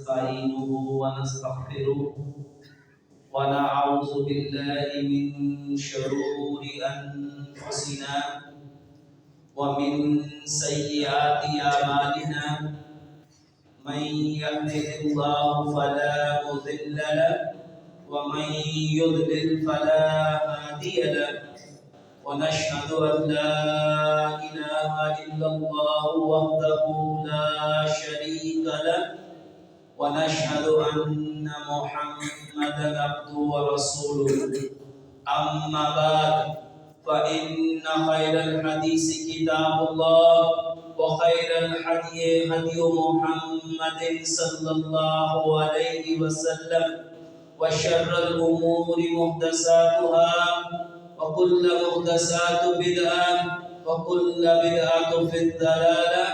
ونستعينه ونستغفره ونعوذ بالله من شرور أنفسنا ومن سيئات أعمالنا من يهده الله فلا مضل له ومن يضلل فلا هادي له ونشهد أن لا إله إلا الله وحده لا شريك له ونشهد أن محمدا عبده ورسوله أما بعد فإن خير الحديث كتاب الله وخير الهدي هدي محمد صلى الله عليه وسلم وشر الأمور محدثاتها وكل محدثات بدعة وكل بدعة في الضلالة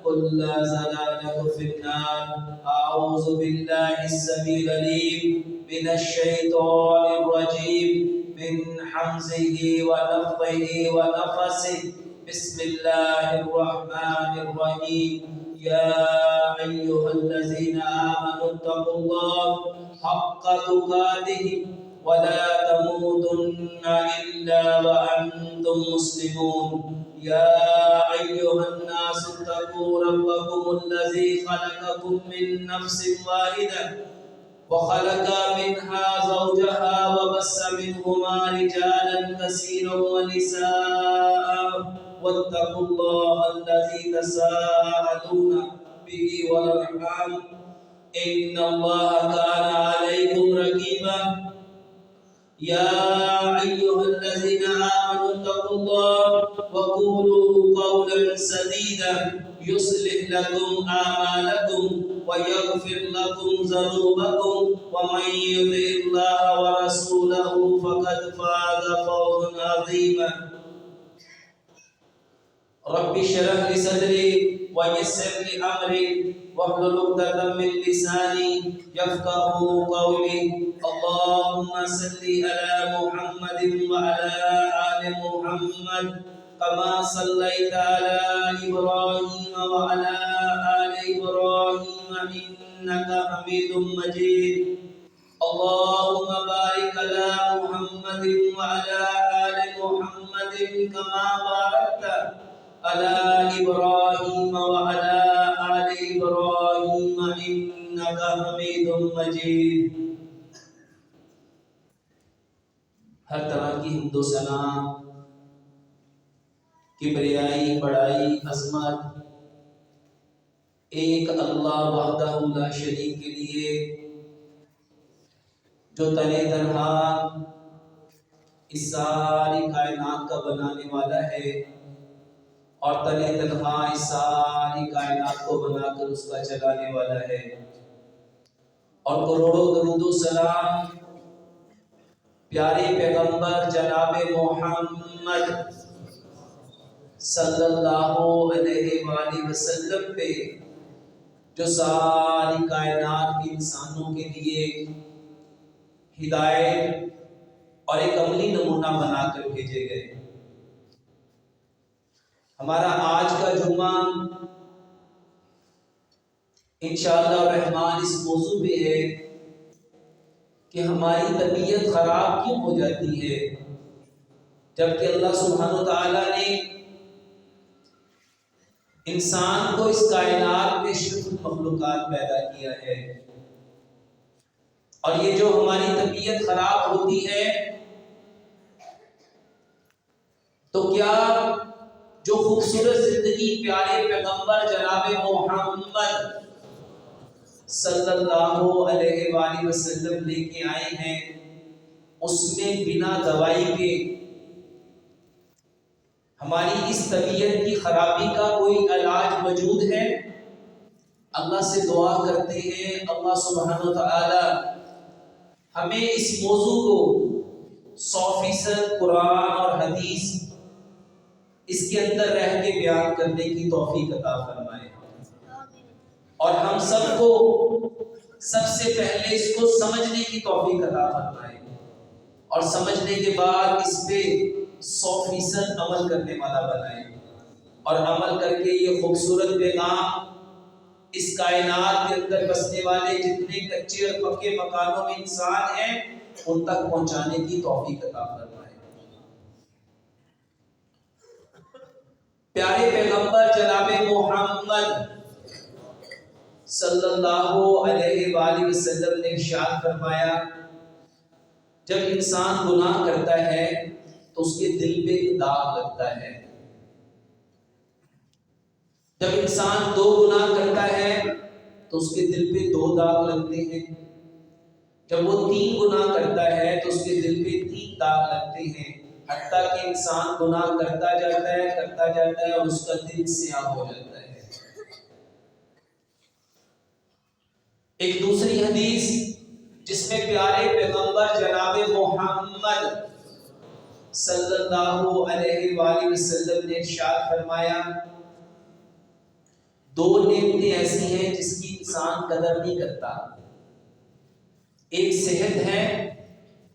كل ضلالة في النار. أعوذ بالله السميع العليم من الشيطان الرجيم من حمزه ونفخه ونفسه. بسم الله الرحمن الرحيم. يا أيها الذين آمنوا اتقوا الله حق تقاته ولا تموتن إلا وأنتم مسلمون. يا أيها الناس اتقوا ربكم الذي خلقكم من نفس واحدة وخلق منها زوجها وبث منهما رجالا كثيرا ونساء واتقوا الله الذي تساءلون به والأرحام إن الله كان عليكم رقيبا. يا أيها الذين آمنوا اتقوا الله وقولوا قولا سديدا يصلح لكم أعمالكم ويغفر لكم ذنوبكم ومن يطع الله ورسوله فقد فاز فوزا عظيما. رب اشرح لي صدري ويسر لي أمري واحلل عقدة من لساني يفقهوا قولي. اللهم صل على محمد وعلى آل محمد كما صليت على إبراهيم وعلى آل إبراهيم إنك حميد مجيد. اللهم بارك على محمد وعلى آل محمد كما باركت على إبراهيم وعلى آل إبراهيم إنك حميد مجيد. ہر طرح کی حمد و ثنا، کبریائی، بڑائی، عظمت ایک اللہ وحدہ لا شریک کے لیے، جو تنے تنہا اس ساری کائنات کا بنانے والا ہے اور تنے تنہا اس ساری کائنات کو بنا کر اس کا چلانے والا ہے. اور کروڑوں درود و سلام پیارے پیغمبر جناب محمد صلی اللہ علیہ وآلہ وسلم پہ، جو ساری کائنات کے انسانوں کے لیے ہدایت اور ایک عملی نمونہ بنا کر بھیجے گئے. ہمارا آج کا جمعہ انشاءاللہ الرحمن اس موضوع پہ ہے کہ ہماری طبیعت خراب کیوں ہو جاتی ہے جبکہ اللہ سبحانہ و تعالیٰ نے انسان کو اس کائنات میں اشرف المخلوقات پیدا کیا ہے. اور یہ جو ہماری طبیعت خراب ہوتی ہے تو کیا جو خوبصورت زندگی پیارے پیغمبر جناب محمد صلی اللہ علیہ وآلہ وسلم لے کے آئے ہیں اس میں بنا دوائی کے ہماری اس طبیعت کی خرابی کا کوئی علاج موجود ہے؟ اللہ سے دعا کرتے ہیں اللہ سبحانہ و تعالی ہمیں اس موضوع کو 100% قرآن اور حدیث اس کے اندر رہ کے بیان کرنے کی توفیق عطا فرمائے، اور ہم سب کو سب سے پہلے اس کو سمجھنے کی توفیق عطا فرمائے، اور سمجھنے کے بعد اس پہ 100% عمل کرنے والا بنائے، اور عمل کر کے یہ خوبصورت پیغام اس کائنات کے اندر بسنے والے جتنے کچے اور پکے مکانوں میں انسان ہیں ان تک پہنچانے کی توفیق عطا فرمائے۔ پیارے پیغمبر جناب محمد صلی اللہ علیہ وآلہ وسلم نے ارشاد فرمایا، جب انسان گناہ کرتا ہے تو اس کے دل پہ ایک داغ لگتا ہے۔ جب انسان 2 گناہ کرتا ہے تو اس کے دل پہ 2 داغ لگتے ہیں۔ جب وہ 3 گناہ کرتا ہے تو اس کے دل پہ 3 داغ لگتے ہیں، حتیٰ کہ انسان گناہ کرتا جاتا ہے اور اس کا دل سیاہ ہو جاتا ہے۔ ایک دوسری حدیث جس میں پیارے پیغمبر جناب محمد صلی اللہ علیہ وآلہ وسلم نے ارشاد فرمایا، 2 نعمتیں ایسی ہیں جس کی انسان قدر نہیں کرتا، ایک صحت ہے،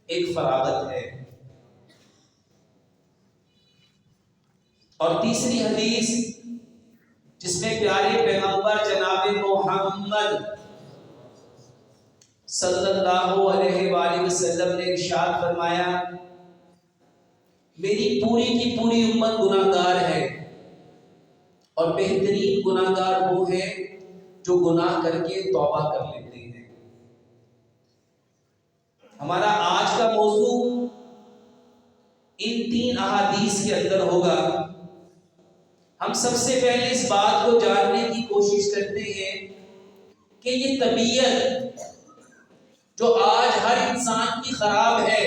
ایک فراغت ہے۔ اور تیسری حدیث جس میں پیارے پیغمبر جناب محمد صلی اللہ علیہ وآلہ وسلم نے ارشاد فرمایا، میری پوری کی پوری امت گناہ گار ہے اور بہترین گناہ گار وہ ہے جو گناہ کر کے توبہ کر لیتے ہیں۔ ہمارا آج کا موضوع ان 3 احادیث کے اندر ہوگا۔ ہم سب سے پہلے اس بات کو جاننے کی کوشش کرتے ہیں کہ یہ طبیعت جو آج ہر انسان کی خراب ہے،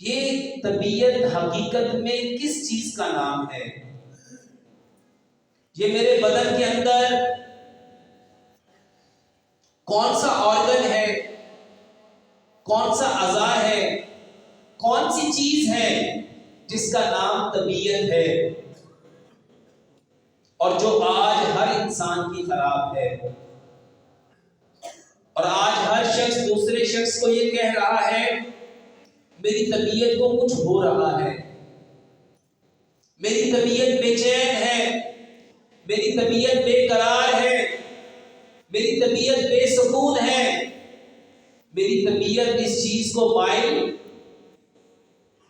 یہ طبیعت حقیقت میں کس چیز کا نام ہے؟ یہ میرے بدن کے اندر کون سا آرگن ہے، کون سا اعضاء ہے، کون سی چیز ہے جس کا نام طبیعت ہے اور جو آج ہر انسان کی خراب ہے؟ اور آج ہر شخص دوسرے شخص کو یہ کہہ رہا ہے میری طبیعت کو کچھ ہو رہا ہے، میری طبیعت بے چین ہے، میری طبیعت بے قرار ہے، میری طبیعت بے سکون ہے، میری طبیعت اس چیز کو مائل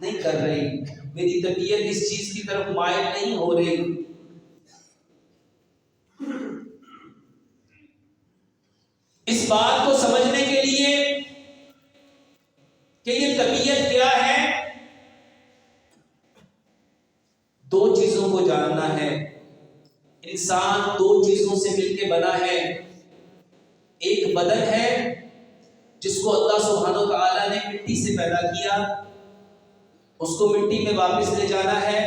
نہیں کر رہی، میری طبیعت اس چیز کی طرف مائل نہیں ہو رہی۔ اس بات کو سمجھنے کے لیے کہ یہ طبیعت کیا ہے، 2 چیزوں کو جاننا ہے۔ انسان 2 چیزوں سے مل کے بنا ہے، ایک بدن ہے جس کو اللہ سبحانہ وتعالی نے مٹی سے پیدا کیا، اس کو مٹی میں واپس لے جانا ہے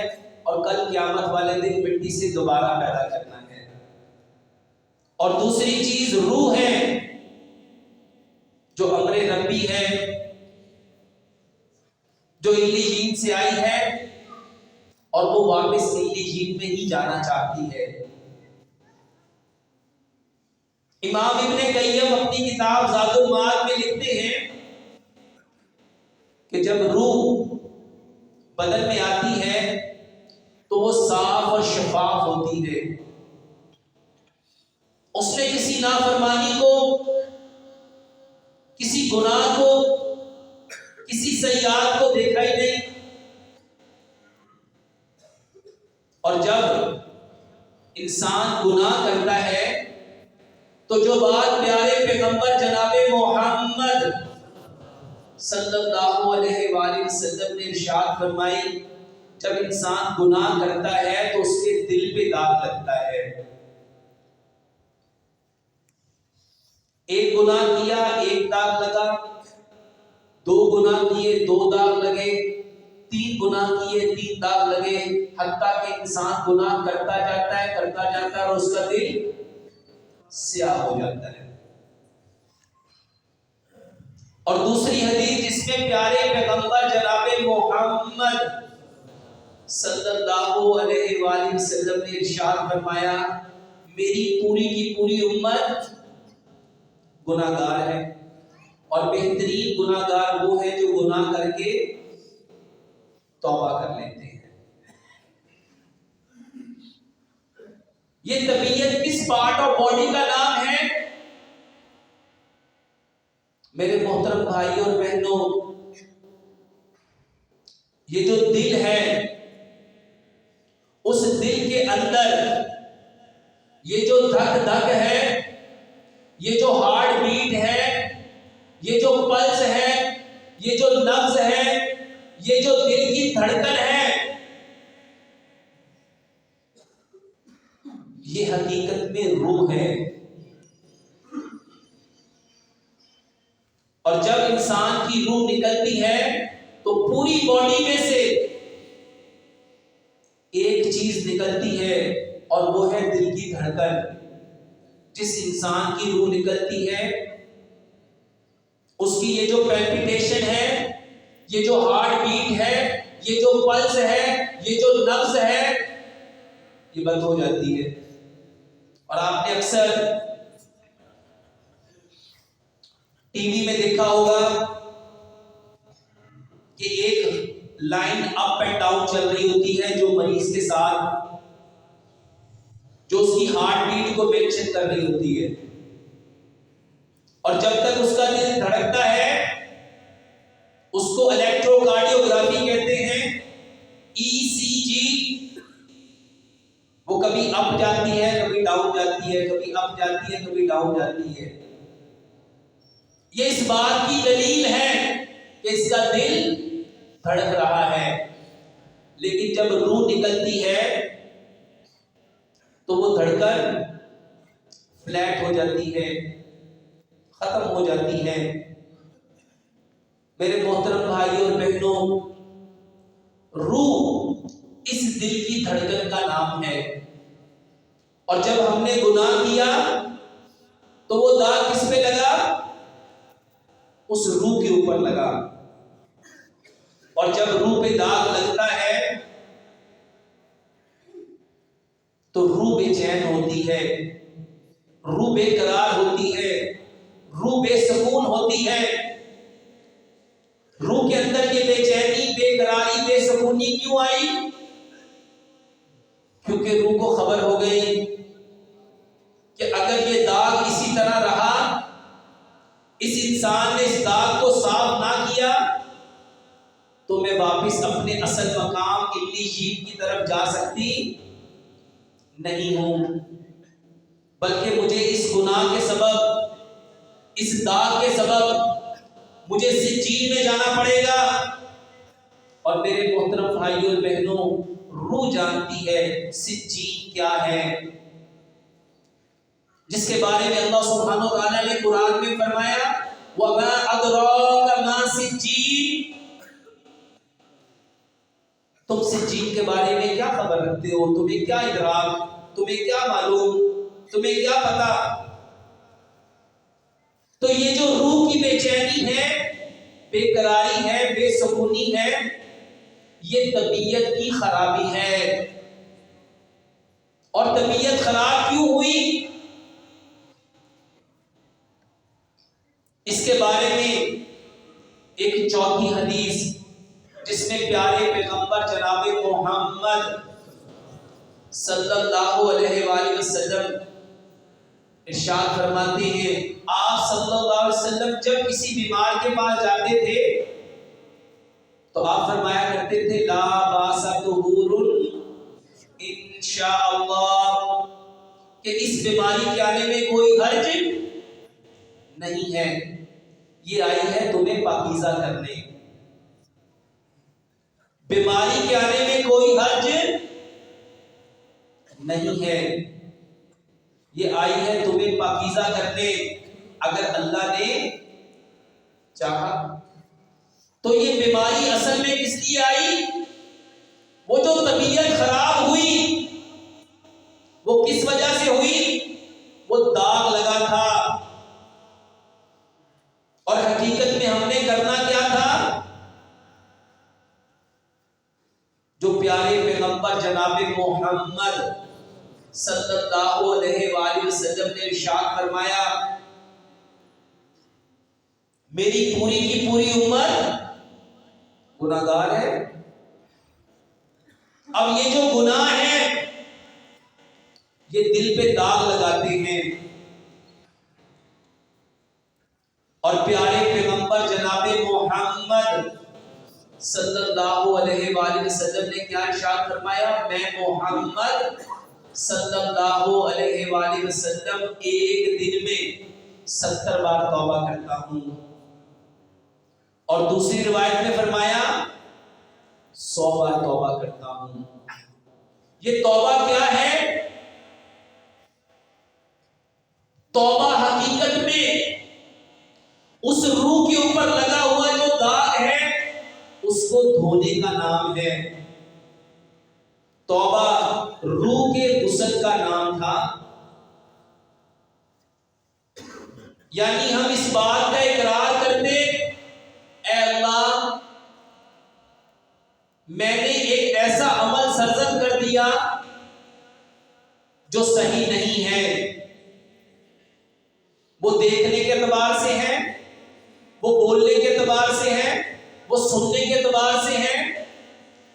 اور کل قیامت والے دن مٹی سے دوبارہ پیدا کرنا ہے۔ اور دوسری چیز روح ہے جو امر ربی ہے، جو علیین سے آئی ہے اور وہ واپس علیین میں ہی جانا چاہتی ہے۔ امام ابن قیم اپنی کتاب زاد المعاد میں لکھتے ہیں کہ جب روح بدن میں آتی ہے تو وہ صاف اور شفاف ہوتی ہے، اس نے کسی نافرمانی کو، کسی گناہ کو، کسی سیئات کو دیکھا ہی نہیں۔ اور جب انسان گناہ کرتا ہے تو جو بات پیارے پیغمبر جناب محمد صلی اللہ علیہ وآلہ وسلم نے ارشاد فرمائی، جب انسان گناہ کرتا ہے تو اس کے دل پہ داغ لگتا ہے۔ ایک گناہ کیا، 1 داغ لگا، 2 گناہ کیے، 2 داغ لگے، 3 گناہ کیے، 3 داغ لگے، حتیٰ کہ انسان گناہ کرتا جاتا ہے اور اس کا دل سیاہ ہو جاتا ہے۔ اور دوسری حدیث جس میں پیارے پیغمبر جناب محمد صلی اللہ علیہ وآلہ وسلم نے ارشاد فرمایا، میری پوری کی پوری امت گناہ گار ہے اور بہترین گناہ گار وہ ہے جو گناہ کر کے توبہ کر لیتے ہیں۔ یہ طبیعت کس پارٹ آف باڈی کا نام ہے؟ میرے محترم بھائی اور بہنوں، یہ جو دل ہے، اس دل کے اندر یہ جو دھک دھک ہے، یہ جو ہارٹ بیٹ ہے، یہ جو پلس ہے، یہ جو نبض ہے، یہ جو دل کی دھڑکن ہے، یہ حقیقت میں روح ہے۔ اور جب انسان کی روح نکلتی ہے تو پوری باڈی میں سے ایک چیز نکلتی ہے، اور وہ ہے دل کی دھڑکن۔ جس انسان کی روح نکلتی ہے، اس کی یہ جو پیلپیٹیشن ہے، یہ جو ہارٹ بیٹ ہے، یہ جو پلس ہے، یہ جو نبض ہے، یہ بند ہو جاتی ہے۔ اور آپ نے اکثر ٹی وی میں دیکھا ہوگا کہ ایک لائن اپ اینڈ ڈاؤن چل رہی ہوتی ہے جو مریض کے ساتھ، جو اس کی ہارٹ بیٹ کو مینشن کر رہی ہوتی ہے۔ اور جب تک اس کا دل دھڑکتا ہے، اس کو الیکٹرو کارڈیوگرافی کہتے ہیں، ECG۔ وہ کبھی اپ جاتی ہے، کبھی ڈاؤن جاتی ہے، کبھی اپ جاتی ہے، کبھی ڈاؤن جاتی ہے۔ یہ اس بات کی دلیل ہے کہ اس کا دل دھڑک رہا ہے۔ لیکن جب روح نکلتی ہے تو وہ دھڑکن فلیٹ ہو جاتی ہے، ختم ہو جاتی ہے۔ میرے محترم بھائی اور بہنوں، روح اس دل کی دھڑکن کا نام ہے۔ اور جب ہم نے گناہ کیا تو وہ داغ کس پہ لگا؟ اس روح کے اوپر لگا۔ اور جب روح پہ داغ لگتا ہے تو روح بے چین ہوتی ہے، روح بے قرار ہوتی ہے، روح بے سکون ہوتی ہے۔ روح کے اندر یہ بے چینی، بے قراری، بے سکونی کیوں آئی؟ کیونکہ روح کو خبر ہو گئی کہ اگر یہ داغ اسی طرح رہا، اس انسان نے اس داغ کو صاف نہ کیا، تو میں واپس اپنے اصل مقام علیین کی طرف جا سکتی نہیں ہوں، بلکہ مجھے اس گناہ کے سبب، اس داغ کے سبب مجھے سجین میں جانا پڑے گا۔ اور میرے محترم بھائی اور بہنوں، روح جانتی ہے سجین کیا ہے، جس کے بارے میں اللہ سبحانہ و تعالیٰ نے قرآن میں فرمایا وَمَا أَدْرَاكَ مَا سِجِّينٌ۔ تم سجین کے بارے میں کیا خبر رکھتے ہو؟ تمہیں کیا ادراک، تمہیں کیا معلوم، تمہیں کیا پتا؟ تو یہ جو روح کی بے چینی ہے، بے قراری ہے، بے سکونی ہے، یہ طبیعت کی خرابی ہے۔ اور طبیعت خراب کیوں ہوئی؟ اس کے بارے میں ایک چوتھی حدیث، جس میں پیارے پیغمبر جناب محمد صلی اللہ علیہ وآلہ وسلم ارشاد فرماتے ہیں، آپ صلی اللہ علیہ وسلم جب کسی بیمار کے پاس جاتے تھے تو آپ فرمایا کرتے تھے لا باس طہور انشاءاللہ، کہ اس بیماری کے آنے میں کوئی حرج نہیں ہے، یہ آئی ہے تمہیں پاکیزہ کرنے۔ بیماری کے آنے میں کوئی حرج نہیں ہے، یہ آئی ہے تمہیں پاکیزہ کرنے، اگر اللہ نے چاہا۔ تو یہ بیماری اصل میں کس لیے آئی؟ وہ جو طبیعت خراب ہوئی وہ کس وجہ سے ہوئی؟ وہ داغ لگا تھا۔ اور حقیقت میں ہم نے کرنا کیا تھا؟ جو پیارے پیغمبر جناب محمد صلی اللہ علیہ وآلہ وسلم نے ارشاد فرمایا میری پوری کی پوری امت گناہگار ہے۔ اب یہ جو گناہ ہے یہ دل پہ داغ لگاتے ہیں. اور پیارے پیغمبر جناب محمد صلی اللہ علیہ وآلہ وسلم نے کیا ارشاد فرمایا؟ میں محمد صلی اللہ علیہ وآلہ وسلم ایک دن میں 70 بار توبہ کرتا ہوں. اور دوسری روایت میں فرمایا 100 بار توبہ کرتا ہوں. یہ توبہ کیا ہے؟ توبہ حقیقت میں اس روح کے اوپر لگا ہوا جو داغ ہے اس کو دھونے کا نام ہے. توبہ روح کے غسل کا نام تھا. یعنی ہم اس بات کا اقرار کرتے اے اللہ میں نے ایک ایسا عمل سرزد کر دیا جو صحیح نہیں ہے. وہ دیکھنے کے اعتبار سے ہے، وہ بولنے کے اعتبار سے ہے، وہ سننے کے اعتبار سے ہے،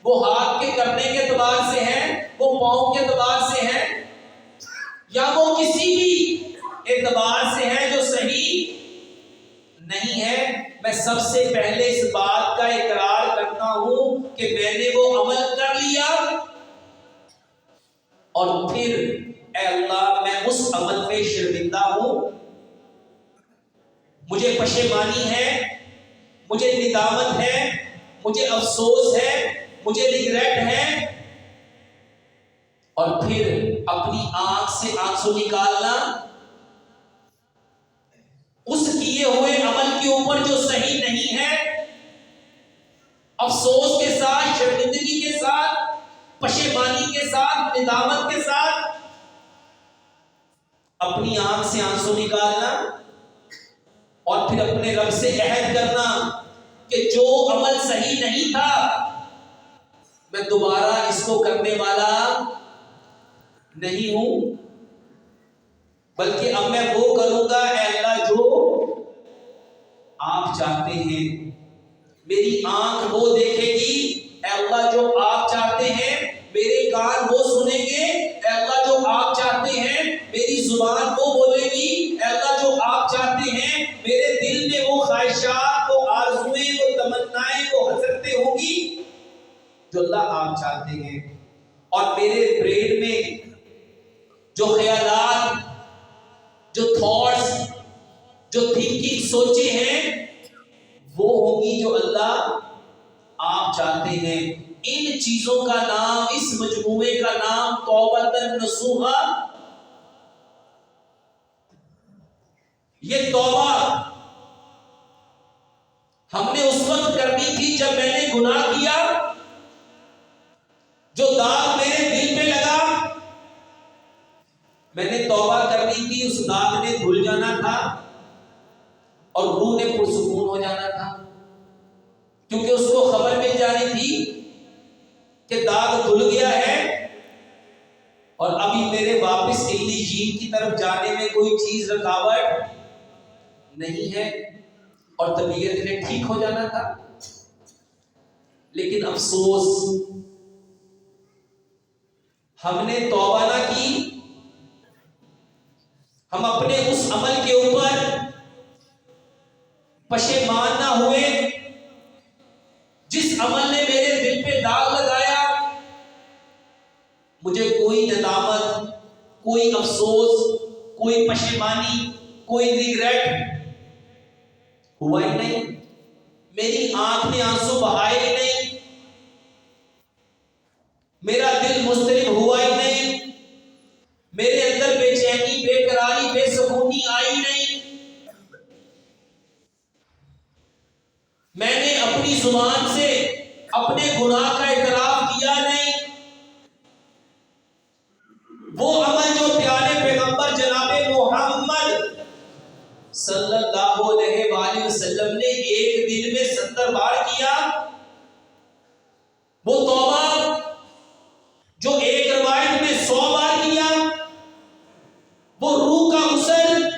وہ ہاتھ کے کرنے کے اعتبار سے ہے، وہ پاؤں کے اعتبار سے ہے، یا وہ کسی بھی اعتبار سے ہے جو صحیح نہیں ہے. میں سب سے پہلے اس بات کا اقرار کرتا ہوں کہ میں نے وہ عمل کر لیا، اور پھر اے اللہ میں اس عمل پہ شرمندہ ہوں. مجھے پشیمانی ہے، مجھے ندامت ہے، مجھے افسوس ہے، مجھے ریگریٹ ہے. اور پھر اپنی آنکھ سے آنسو نکالنا اس کیے ہوئے عمل کے اوپر جو صحیح نہیں ہے، افسوس کے ساتھ، شرمندگی کے ساتھ، پشیمانی کے ساتھ، ندامت کے ساتھ اپنی آنکھ سے آنسو نکالنا، اور پھر اپنے رب سے عہد کرنا کہ جو عمل صحیح نہیں تھا میں دوبارہ اس کو کرنے والا نہیں ہوں، بلکہ اب میں وہ کروں گا اے اللہ جو آپ چاہتے ہیں. میری آنکھ وہ دیکھے گی اے اللہ جو آپ چاہتے ہیں، میرے کان وہ سنیں گے اے اللہ جو آپ چاہتے ہیں، میری زبان وہ بولے گی اے اللہ جو آپ چاہتے ہیں، میرے دل میں وہ خواہشات، وہ آرزویں، وہ تمنائیں، وہ حسرتیں ہوں گی جو اللہ آپ چاہتے ہیں. اور میرے برین میں جو خیالات، جو تھاٹس، جو تھنکنگ سوچے ہیں وہ ہوں گی جو اللہ آپ چاہتے ہیں. ان چیزوں کا نام، اس مجموعے کا نام توبۃ نصوحہ. یہ توبہ ہم نے اس وقت کرنی تھی جب میں نے گناہ کیا، جو داغ میرے دل پہ لگا میں نے توبہ کرنی تھی، اس داغ نے دھل جانا تھا اور روح نے پرسکون ہو جانا تھا، کیونکہ اس کو خبر مل جانی تھی کہ داغ دھل گیا ہے اور ابھی میرے واپس علیین کی طرف جانے میں کوئی چیز رکاوٹ نہیں ہے، اور طبیعت نے ٹھیک ہو جانا تھا. لیکن افسوس ہم نے توبہ نہ کی، ہم اپنے اس عمل کے اوپر پشیمان نہ ہوئے جس عمل نے میرے دل پہ داغ لگایا. مجھے کوئی ندامت، کوئی افسوس، کوئی پشیمانی، کوئی ریگریٹ ہوا ہی نہیں. میری آنکھ نے آنسو بہائے ہی نہیں، میرا دل مضطرب ہوا ہی نہیں، میرے اندر بے چینی، بے قراری، بے سکونی آئی نہیں. میں نے اپنی زبان سے اپنے گناہ کا اعتراف کیا نہیں. وہ عمل جو پیارے پیغمبر جناب محمد صلی اللہ علیہ وآلہ وسلم نے ایک دن میں 70 بار کیا، وہ توبہ جو ایک روایت میں 100 بار کیا، وہ روح کا غسل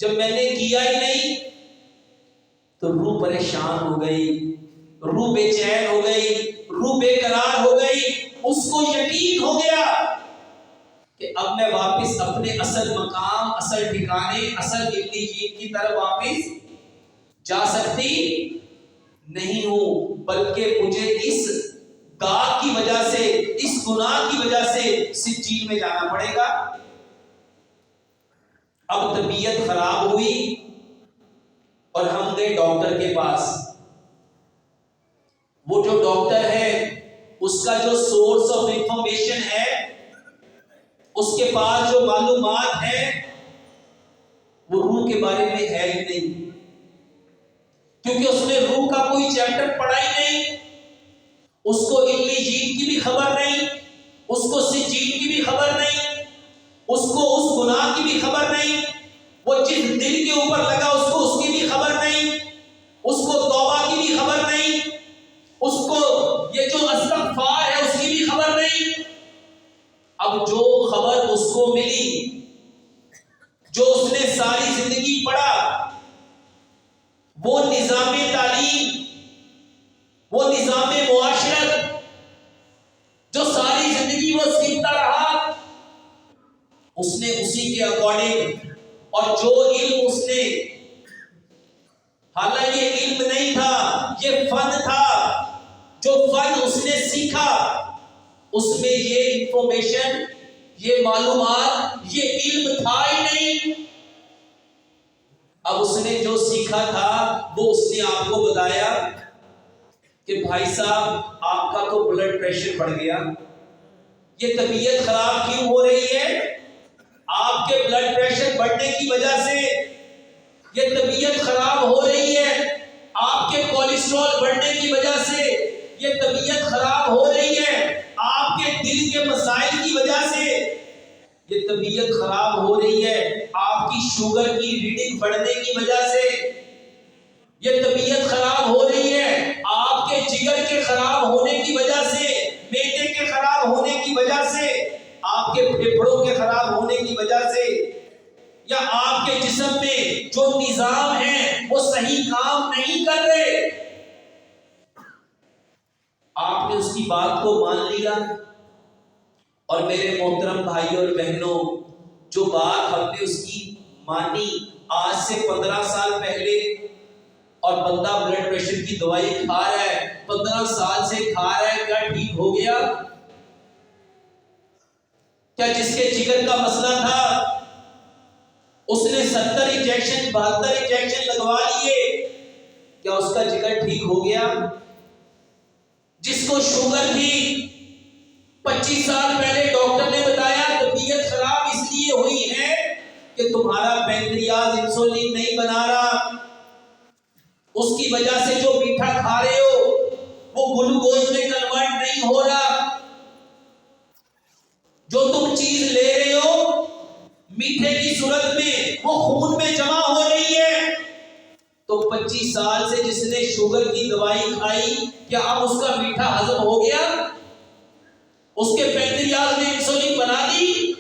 جب میں نے کیا ہی نہیں تو روح پریشان ہو گئی، روح بے چین ہو گئی، روح بے قرار ہو گئی. اس کو یقین ہو گیا کہ اب میں واپس اپنے اصل مقام، اصل ٹھکانے، اصل علیین کی طرف واپس جا سکتی نہیں ہوں، بلکہ مجھے اس داغ کی وجہ سے، اس گناہ کی وجہ سے سجین میں جانا پڑے گا۔ اب طبیعت خراب ہوئی اور ہم گئے ڈاکٹر کے پاس۔ وہ جو ڈاکٹر ہے اس کا جو سورس آف انفارمیشن ہے، اس کے پاس جو معلومات ہے وہ روح کے بارے میں ہے ہی نہیں، کیونکہ اس نے روح کا کوئی چیپٹر پڑھا ہی نہیں۔ اس کو علیین کی بھی خبر نہیں، اس کو سجین کی بھی خبر نہیں، اس کو اس گناہ کی بھی خبر نہیں، وہ جس دل کے اوپر لگا اس کو اس کی بھی خبر نہیں، اس کو توبہ کی بھی خبر نہیں، اس کو یہ جو استغفار ہے اس کی بھی خبر نہیں۔ اب جو خبر اس کو ملی، جو اس نے ساری زندگی پڑھا، وہ نظام تعلیم، وہ نظام معاشرت جو ساری زندگی وہ سیکھتا رہا، اس نے اسی کے اکارڈنگ، اور جو علم اس نے، حالانکہ یہ علم نہیں تھا، یہ فن تھا، جو فن اس نے سیکھا اس میں یہ انفارمیشن، یہ معلومات، یہ علم تھا ہی نہیں۔ اب اس نے جو سیکھا تھا وہ اس نے آپ کو بتایا کہ بھائی صاحب آپ کا تو بلڈ پریشر بڑھ گیا، یہ طبیعت خراب کیوں ہو رہی ہے؟ آپ کے بلڈ پریشر بڑھنے کی وجہ سے یہ طبیعت خراب ہو رہی ہے، آپ کے کولیسٹرول بڑھنے کی وجہ سے یہ طبیعت خراب ہو رہی ہے، آپ کے دل کے مسائل کی وجہ سے یہ طبیعت خراب ہو رہی ہے، آپ کی شوگر کی ریڈنگ بڑھنے کی وجہ سے یہ طبیعت خراب ہو رہی ہے، آپ کے جگر کے خراب ہونے کی وجہ سے، معدے کے خراب ہونے کی وجہ سے، آپ کے پھیپھڑوں کے خراب ہونے کی وجہ سے، یا آپ کے جسم میں جو نظام ہیں وہ صحیح کام نہیں کر رہے۔ آپ نے اس کی بات کو مان لیا، اور میرے محترم بھائیوں اور بہنوں، جو بات ہم نے اس کی مانی آج سے 15 سال پہلے، اور بندہ بلڈ پریشر کی دوائی کھا رہا ہے، 15 سال سے کھا رہا ہے، کیا ٹھیک ہو گیا؟ کیا جس کے جگر کا مسئلہ تھا اس نے 70 انجیکشن 72 انجیکشن لگوا لیے، کیا اس کا جگر ٹھیک ہو گیا؟ جس کو شوگر تھی 25 سال پہلے ڈاکٹر نے بتایا طبیعت خراب اس لیے ہوئی ہے کہ تمہارا پینکریاز انسولین نہیں بنا رہا، اس کی وجہ سے جو میٹھا کھا رہے ہو وہ گلوکوز میں کنورٹ نہیں ہو رہا، جو تم چیز لے رہے ہو میٹھے کی صورت میں وہ خون میں جمع ہو رہی ہے۔ تو 25 سال سے جس نے شوگر کی دوائی کھائی، کیا اب اس کا میٹھا ہضم ہو گیا؟ اس کے پینکریاز نے انسولین بنا دی؟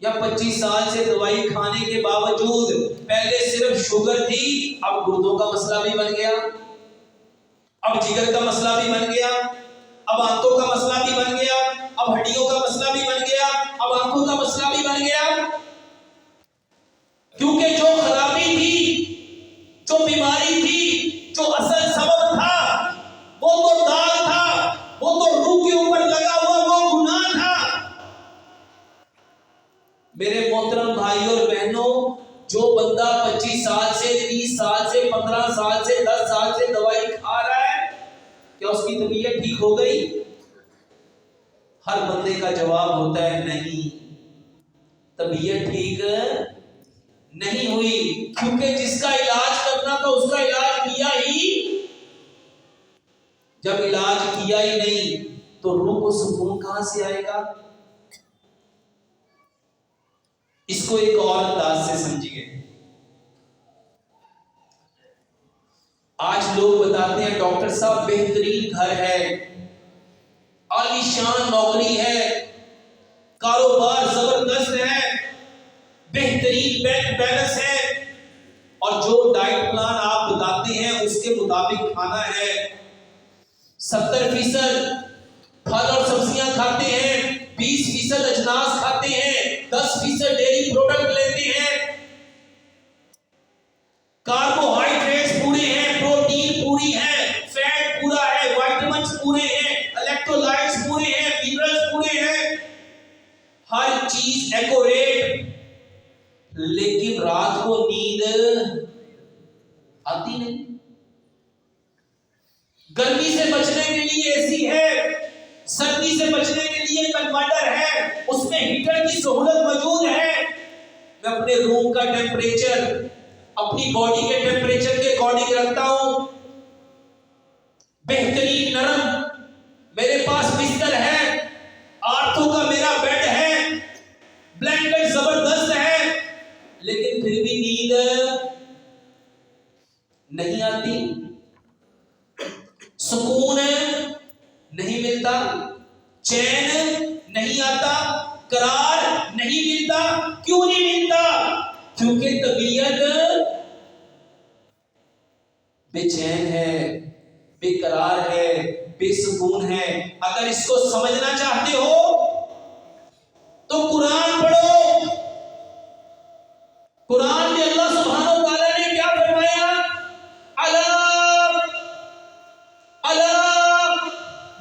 یا 25 سال سے دوائی کھانے کے باوجود پہلے صرف شوگر تھی، اب گردوں کا مسئلہ بھی بن گیا، اب جگر کا مسئلہ بھی بن گیا، اب آنتوں کا مسئلہ بھی بن گیا، اب ہڈیوں کا مسئلہ بھی بن گیا، اب آنکھوں کا مسئلہ بھی بن گیا؟ کیونکہ جو خرابی تھی، جو بیماری تھی، جو اصل سبب تھا وہ تو داغ تھا، وہ تو روح کے اوپر لگا ہوا وہ گناہ تھا۔ میرے محترم بھائیوں اور بہنوں، جو بندہ 25 سال سے 30 سال سے 15 سال سے 10 سال سے دوائی کھا رہا ہے، کیا اس کی طبیعت ٹھیک ہو گئی؟ ہر بندے کا جواب ہوتا ہے نہیں، طبیعت ٹھیک نہیں ہوئی، کیونکہ جس کا علاج کرنا تھا اس کا علاج کیا ہی، جب علاج کیا ہی نہیں تو روح کو سکون کہاں سے آئے گا؟ اس کو ایک اور انداز سے سمجھیے۔ آج لوگ بتاتے ہیں ڈاکٹر صاحب بہترین گھر ہے، عالی شان نوکری ہے، کاروبار زبردست ہے، بہترین بینک بیلنس ہے، اور جو ڈائٹ پلان آپ بتاتے ہیں اس کے مطابق کھانا ہے، 70% پھل اور سبزیاں کھاتے ہیں، 20% 20% اجناس کھاتے ہیں، 10% ڈیری پروڈکٹ لیتے ہیں، کاربوہائیڈریٹس پورے ہیں، پروٹین پوری ہے، فیٹ پورا ہے، وائٹامنس پورے ہیں، الیکٹرولائٹس پورے ہیں، منرلز پورے ہیں، ہر چیز ایکوریٹ، لیکن رات کو نیند آتی نہیں۔ گرمی سے بچنے کے لیے اے سی ہے، سردی سے بچنے کے لیے کنورٹر ہے، اس میں ہیٹر کی سہولت موجود ہے۔ میں اپنے روم کا ٹیمپریچر اپنی باڈی کے ٹیمپریچر کے اکارڈنگ رکھتا ہوں، بہترین نرم میرے پاس بستر ہے، آرتھو کا میرا بیڈ ہے، بلینکٹ زبردست ہے، لیکن پھر بھی نیند نہیں آتی، سکون نہیں ملتا، چین نہیں آتا، قرار نہیں ملتا۔ کیوں نہیں ملتا؟ کیونکہ طبیعت بے چین ہے، بے قرار ہے، بے سکون ہے۔ اگر اس کو سمجھنا چاہتے ہو تو قرآن پڑھو۔ قرآن میں اللہ سبحانہ و تعالیٰ نے کیا فرمایا؟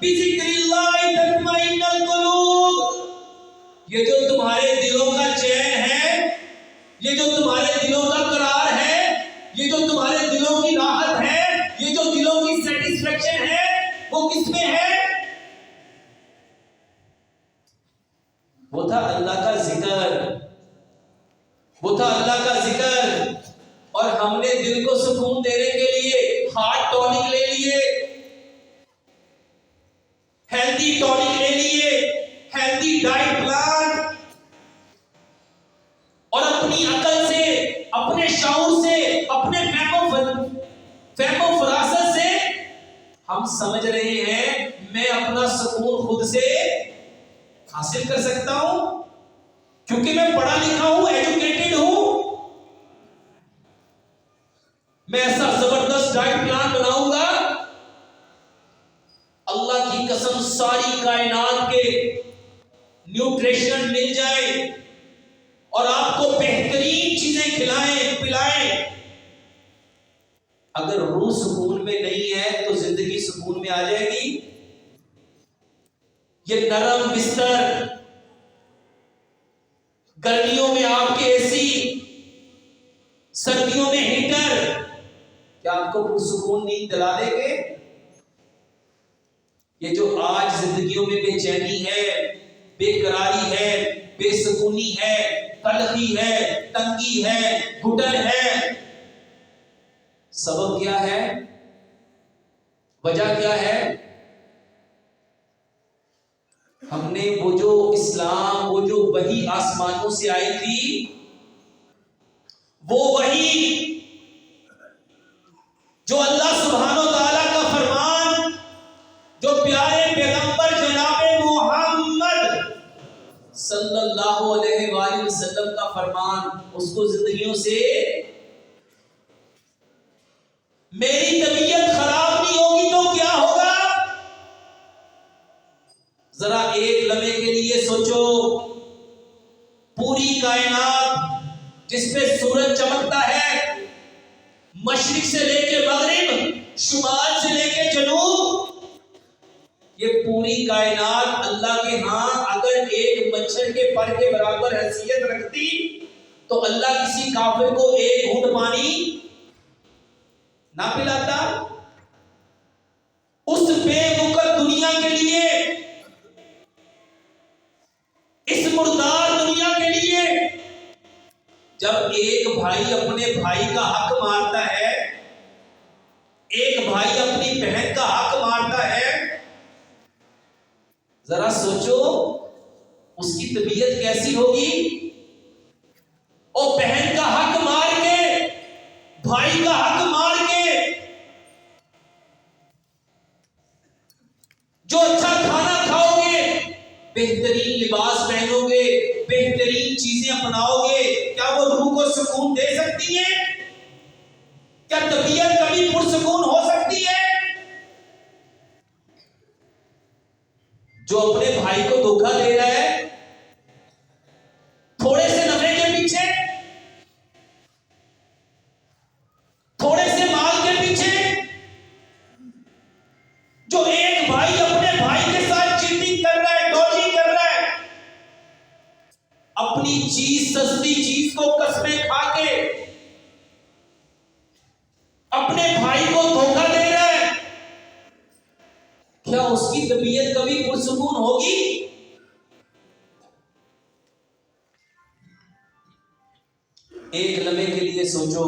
بِذِكْرِ اللَّهِ تَطْمَئِنُّ الْقُلُوبُ۔ یہ جو تمہارے دلوں کا چین ہے، یہ جو تمہارے دلوں کا قرار ہے، یہ جو تمہارے دلوں کی راحت ہے، یہ جو دلوں کی سیٹسفیکشن ہے، وہ کس میں ہے؟ وہ تھا اللہ کا ذکر، وہ تھا اللہ کا ذکر۔ اور ہم نے دل کو سکون دینے کے لیے ہارٹ ٹونک لے لیے، ہیلدی ٹونک لے لیے، ہیلدی ڈائٹ پلان، اور اپنی عقل سے، اپنے شعور سے، اپنے فہم و فراست سے ہم سمجھ رہے ہیں میں اپنا سکون خود سے حاصل کر سکتا ہوں، کیونکہ میں پڑھا لکھا ہوں، ایجوکیٹڈ ہوں۔ میں ایسا زبردست ڈائٹ پلان بناؤں گا، اللہ کی قسم ساری کائنات کے نیوٹریشن مل جائے اور آپ کو بہترین چیزیں کھلائیں پلائیں۔ اگر روح سکون میں نہیں ہے تو زندگی سکون میں آ جائے گی؟ یہ نرم بستر، گرمیوں میں آپ کے اے سی، سردیوں میں ہیٹر، کیا آپ کو پرسکون نیند دلا دیں گے؟ یہ جو آج زندگیوں میں بے چینی ہے، بے قراری ہے، بے سکونی ہے، تلخی ہے، تنگی ہے، گھٹن ہے، سبب کیا ہے؟ وجہ کیا ہے؟ ہم نے وہ جو اسلام، وہ جو وحی آسمانوں سے آئی تھی، وہ وحی جو اللہ سبحانہ و تعالیٰ کا فرمان، جو پیارے پیغمبر جناب محمد صلی اللہ علیہ وآلہ وسلم کا فرمان، اس کو زندگیوں سے میری طبیعت خراب نہیں ہوگی تو کیا ہوگا؟ ذرا ایک لمحے کے لیے سوچو، پوری کائنات جس پہ سورج چمکتا ہے، مشرق سے لے کے مغرب، شمال سے لے کے جنوب، یہ پوری کائنات اللہ کے ہاں اگر ایک مچھر کے پر کے برابر حیثیت رکھتی تو اللہ کسی کافر کو ایک گھونٹ پانی نہ پلاتا؟ اس بے وقت دنیا کے لیے، اس مردار دنیا کے لیے، جب ایک بھائی اپنے بھائی کا حق مارتا ہے، ایک بھائی اپنی بہن کا حق مارتا ہے، ذرا سوچو اس کی طبیعت کیسی ہوگی؟ اور بہن کا حق مار کے، بھائی کا حق مار کے، جو اچھا کھانا کھاؤ گے، بہترین لباس پہنو گے، بہترین چیزیں اپناؤ گے، کیا وہ روح کو سکون دے سکتی ہے؟ کیا طبیعت کبھی پرسکون ہو سکتی ہے؟ جو اپنے بھائی کو دھوکہ دے رہا ہے، تھوڑے سے نفے کے پیچھے، تھوڑے سے مال کے پیچھے، جو ایک بھائی اپنے بھائی کے ساتھ چیٹنگ کر رہا ہے، ڈوجی کر رہا ہے، اپنی چیز، سستی چیز کو قسمیں کھا کے اپنے بھائی کو دھوکہ دے رہا ہے، کیا اس کی طبیعت کبھی پرسکون ہوگی؟ ایک لمحے کے لیے سوچو،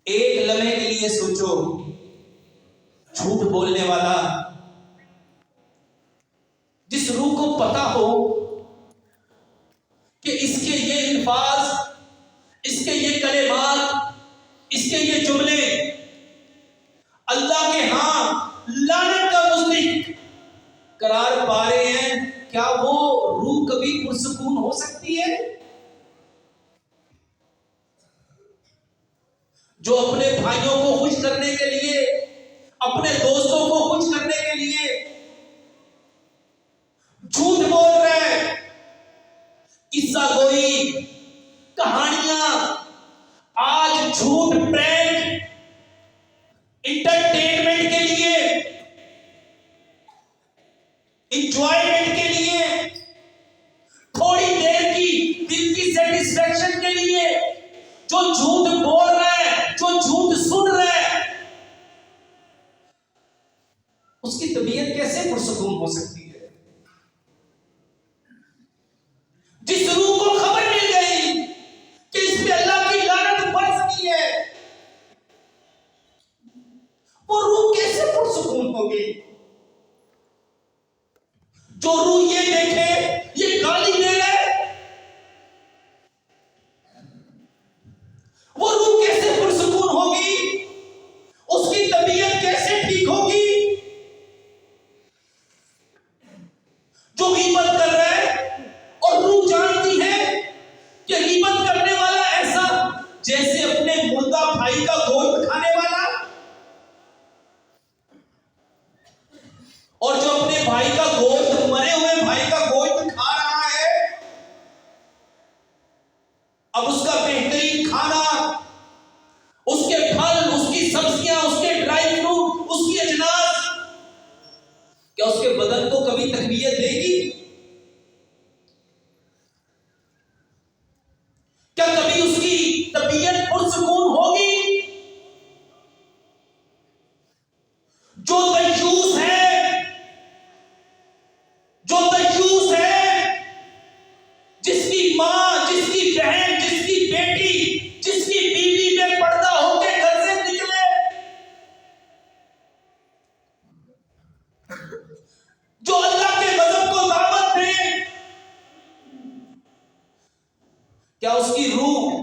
ایک لمحے کے لیے سوچو، جھوٹ بولنے والا، جس روح کو پتا ہو کہ اس کے یہ الفاظ، اس کے یہ کلمات، اس کے یہ جملے اللہ کے ہاں لعنت کا مستحق قرار پا رہے ہیں، کیا وہ روح کبھی پرسکون ہو سکتی ہے؟ جو اپنے بھائیوں کو خوش کرنے کے لیے، اپنے دوستوں کو خوش کرنے کے لیے جھوٹ بول رہے ہیں، قصہ گوئی، کہانیاں، آج جھوٹ پرینک، انٹرٹینمنٹ کے لیے، انجوائمنٹ کے لیے، تھوڑی دیر کی دل کی سیٹسفیکشن کے لیے جو جھوٹ بول رہا ہے، جو جھوٹ سن رہا ہے، اس کی طبیعت کیسے پرسکون ہو سکتی ہے؟ جس روح کو خبر مل گئی کہ اس پہ اللہ کی لعنت برستی ہے، وہ روح کیسے پرسکون ہوگی؟ جو روح یہ دیکھے یہ گالی دے رہا ہے، وہ روح کیسے پرسکون ہوگی؟ اس کی طبیعت کیسے ٹھیک ہوگی؟ جو غیبت کر رہا ہے اور روح جانتی ہے کہ غیبت کرنے والا ایسا جیسے اپنے مردہ بھائی کا گوشت کھانے والا، اور جو اپنے بھائی کا گوشت، مرے ہوئے بھائی کا گوشت کھا رہا ہے، اب اس کا بہترین کھانا، اس کے پھل، اس کی سبزیاں، اس کے ڈرائی فروٹ، اس کی اجناس، کیا اس کے بدن کو کبھی تقویت دے گی؟ کیا کبھی اس کی طبیعت پرسکون ہوگی؟ جو دیوس ہے، جو دیوس ہے، جس کی ماں، جس کی بہن، جس کی بیٹی، جس کی بیوی بے پردہ ہو کے گھر سے نکلے، جو اللہ کے غضب کو دعوت دے، کیا اس کی روح،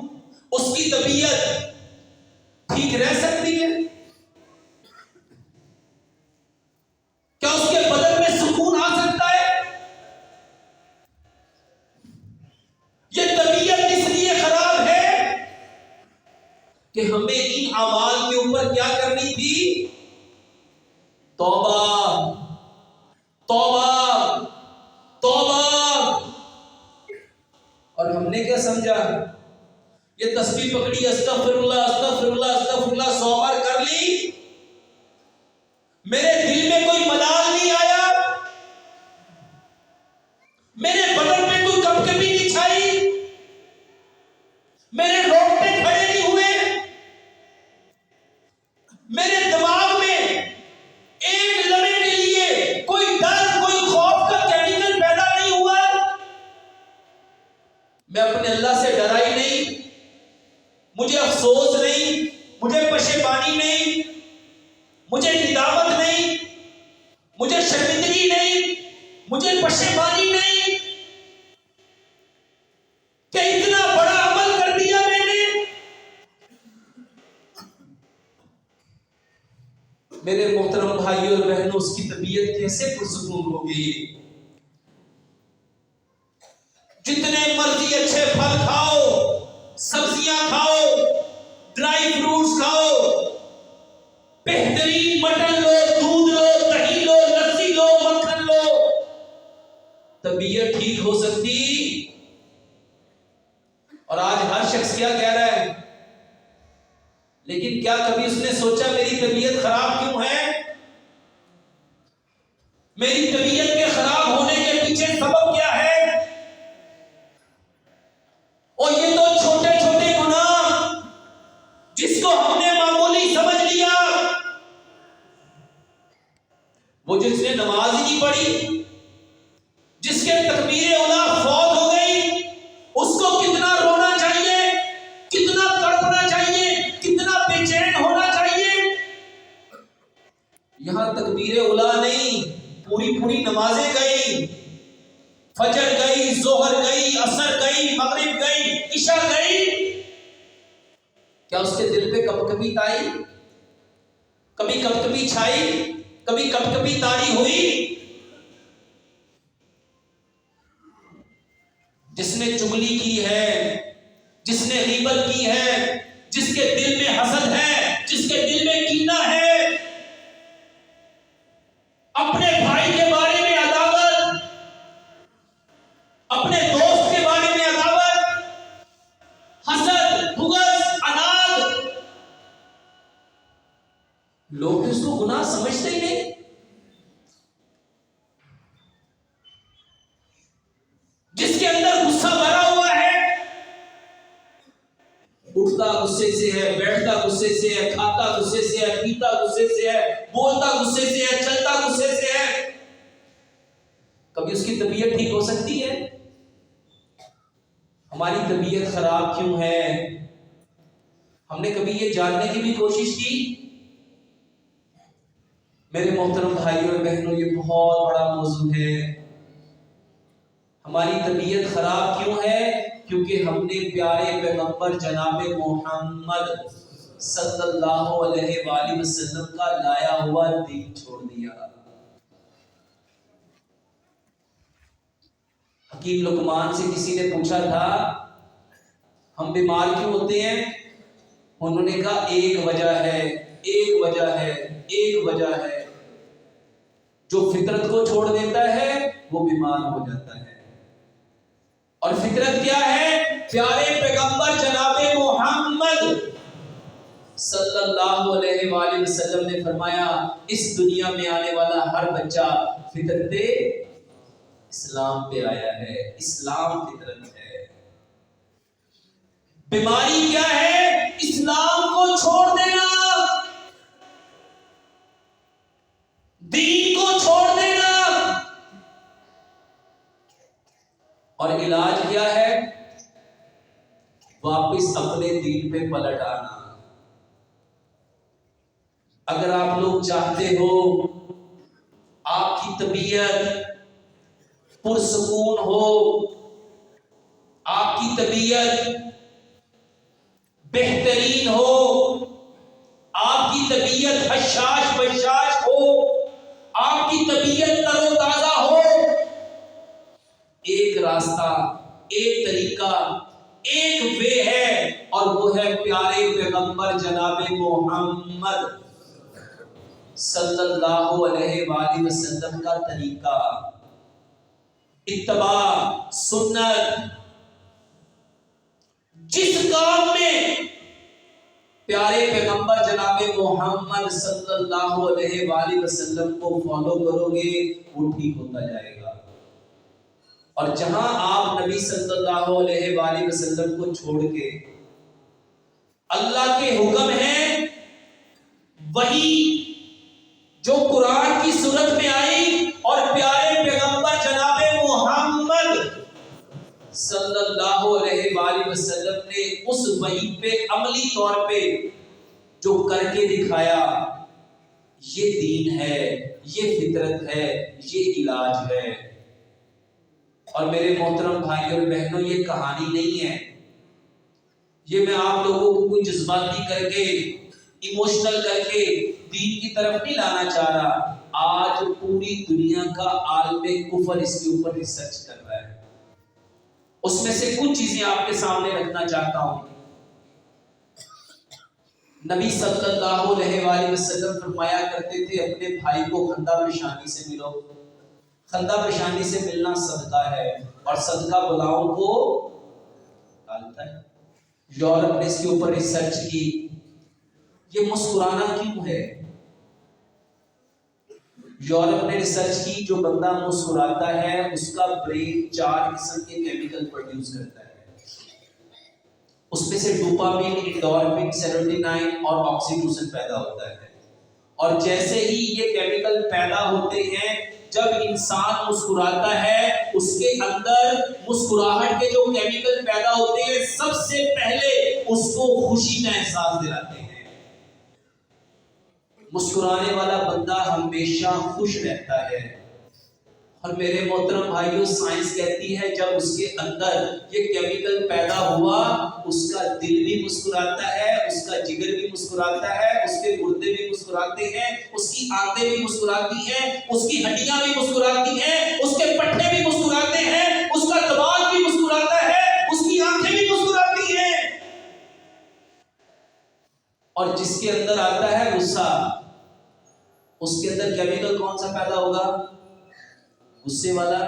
اس کی طبیعت ٹھیک رہ سکتی ہے؟ کیا اس کے بدن میں سکون آ سکتا ہے؟ یہ طبیعت اس لیے خراب ہے کہ ہمیں ان اعمال کے اوپر کیا کرنی تھی؟ توبہ، توبہ، توبہ۔ اور ہم نے کیا سمجھا؟ یہ تسبیح پکڑی، استغفر اللہ، استغفر اللہ، استغفر اللہ، 100 بار کر لی، میرے دل میں کوئی ملال نہیں آیا، میرے بدن میں کوئی کپکپی نہیں چھائی، میرے روٹے کھڑے نہیں ہوئے، میرے دماغ میں ایک لمحے کے لیے کوئی ڈر، کوئی خوف کا کیمیکل پیدا نہیں ہوا، میں اپنے اللہ سے ڈرا ہی نہیں، مجھے افسوس نہیں، مجھے پشیمانی نہیں، مجھے ندامت نہیں، مجھے شرمندگی نہیں، مجھے پشیمانی نہیں کہ اتنا بڑا عمل کر دیا میں نے۔ میرے محترم بھائیوں اور بہنوں، اس کی طبیعت کیسے پرسکون ہوگی؟ جتنے مرضی اچھے پھل کھاؤ، سبزی بہترین مٹن لو، دودھ لو، دہی لو، لسی لو، مکھن لو، طبیعت ٹھیک ہو سکتی؟ اور آج ہر شخص کیا کہہ رہا ہے؟ لیکن کیا کبھی اس نے سوچا میری طبیعت خراب کیوں ہے؟ میری طبیعت کے خراب ہونے کے پیچھے سبب کیا ہے؟ اور یہ تو چھوٹے چھوٹے گناہ جس کو ہم نے معمولی سمجھ لیا، وہ جس نے نماز ہی نہیں پڑھی، جس کے تکبیر اولیٰ فوت ہو گئی، اس کو کتنا رونا چاہیے، کتنا تڑپنا چاہیے، کتنا بے چین ہونا چاہیے۔ یہاں تکبیر اولیٰ نہیں، پوری نمازیں گئی، فجر گئی، ظہر گئی، عصر گئی، مغرب گئی، عشاء گئی، کیا اس کے دل پہ کب کبھی آئی، کبھی کب کبھی چھائی، کبھی کب کبھی طاری ہوئی؟ جس نے چغلی کی ہے، جس نے غیبت کی ہے، جس کے دل میں حسد ہے، جس کے دل میں کینہ ہے، اپنے بھائی کے بارے میں عداوت، اپنے دوست کے بارے میں عداوت، حسد، بغض، عناد، لوگ اس کو گناہ سمجھتے ہی نہیں۔ جس کے اندر غصہ بھرا ہوا ہے، اٹھتا غصے سے ہے، بیٹھتا غصے سے ہے، کھاتا غصے سے ہے، پیتا غصے سے ہے، بولتا غصے سے ہے، چلتا غصے سے ہے، کبھی اس کی طبیعت ٹھیک ہو سکتی ہے؟ ہماری طبیعت خراب کیوں ہے؟ ہم نے کبھی یہ جاننے کی بھی کوشش کی؟ میرے محترم بھائیوں اور بہنوں، یہ بہت بڑا موضوع ہے۔ ہماری طبیعت خراب کیوں ہے؟ کیونکہ ہم نے پیارے پیغمبر جناب محمد صلی اللہ علیہ وآلہ وسلم کا لایا ہوا دین چھوڑ دیا۔ حکیم لقمان سے کسی نے پوچھا تھا ہم بیمار کیوں ہوتے ہیں؟ انہوں نے کہا ایک وجہ ہے، ایک وجہ ہے، ایک وجہ ہے، جو فطرت کو چھوڑ دیتا ہے وہ بیمار ہو جاتا ہے۔ اور فطرت کیا ہے؟ پیارے پیغمبر جناب محمد صلی اللہ علیہ وآلہ وسلم نے فرمایا اس دنیا میں آنے والا ہر بچہ فطرت اسلام پہ آیا ہے، اسلام فطرت ہے۔ بیماری کیا ہے؟ اسلام کو چھوڑ دینا، دین کو چھوڑ دینا۔ اور علاج کیا ہے؟ واپس اپنے دین پہ پلٹ آنا۔ اگر آپ لوگ چاہتے ہو آپ کی طبیعت پرسکون ہو، آپ کی طبیعت بہترین ہو، آپ کی طبیعت حشاش بشاش ہو، آپ کی طبیعت تر و تازہ ہو، ایک راستہ، ایک طریقہ، ایک وے ہے، اور وہ ہے پیارے پیغمبر جناب محمد صلی اللہ علیہ وآلہ وسلم کا طریقہ، اتباع سنت۔ جس کام میں پیارے پیغمبر جناب محمد صلی اللہ علیہ وآلہ وسلم کو فالو کرو گے وہ ٹھیک ہوتا جائے گا، اور جہاں آپ نبی صلی اللہ علیہ وآلہ وسلم کو چھوڑ کے اللہ کے حکم ہیں وہی جو قرآن کی صورت میں آئی اور پیارے پیغمبر جناب محمد صلی اللہ علیہ وآلہ وسلم نے اس وحی پہ عملی طور پہ جو کر کے دکھایا، یہ دین ہے، یہ فطرت ہے، یہ علاج ہے۔ اور میرے محترم بھائیوں اور بہنوں، یہ کہانی نہیں ہے، یہ میں آپ لوگوں کو کوئی جذباتی کر کے، ایموشنل کر کے دین کی طرف نہیں لانا چاہ رہا۔ آج پوری دنیا کا عالم کفر اس کے اوپر ریسرچ کر رہا ہے، اس میں سے کچھ چیزیں آپ کے سامنے رکھنا چاہتا ہوں۔ نبی صلی اللہ علیہ وآلہ وسلم فرمایا کرتے تھے اپنے بھائی کو خندہ پیشانی سے ملو. خندہ پیشانی سے ملنا صدقہ ہے اور صدقہ بلاؤں کو ڈالتا ہے. یورپ نے اس کے اوپر ریسرچ کی. یہ مسکرانا کیوں ہے؟ یورپ نے ریسرچ کی جو بندہ مسکراتا ہے اس کا برین 4 قسم کے کیمیکل پروڈیوس کرتا ہے. اس میں سے ڈوپامین، انڈورفن، سیروٹونین اور آکسیٹوسن پیدا ہوتا ہے. اور جیسے ہی یہ کیمیکل پیدا ہوتے ہیں جب انسان مسکراتا ہے اس کے اندر مسکراہٹ کے جو کیمیکل پیدا ہوتے ہیں سب سے پہلے اس کو خوشی کا احساس دلاتے ہیں. مسکرانے والا بندہ ہمیشہ خوش رہتا ہے. اور میرے محترم بھائیوں سائنس کہتی ہے جب اس کے اندر یہ کیمیکل پیدا ہوا اس کا دل بھی مسکراتا ہے، اس کا جگر بھی مسکراتا ہے، اس کے گردے بھی مسکراتے ہیں، اس کی آنتیں بھی مسکراتی ہیں، اس کی ہڈیاں بھی مسکراتی ہیں، اس کے پٹھے بھی مسکراتے ہیں، اس کا دماغ بھی مسکراتا ہے، اس کی آنکھیں بھی مسکراتی ہیں. اور جس کے اندر آتا ہے غصہ اس کے اندر کیمیکل کون سا پیدا ہوگا؟ غصے والا.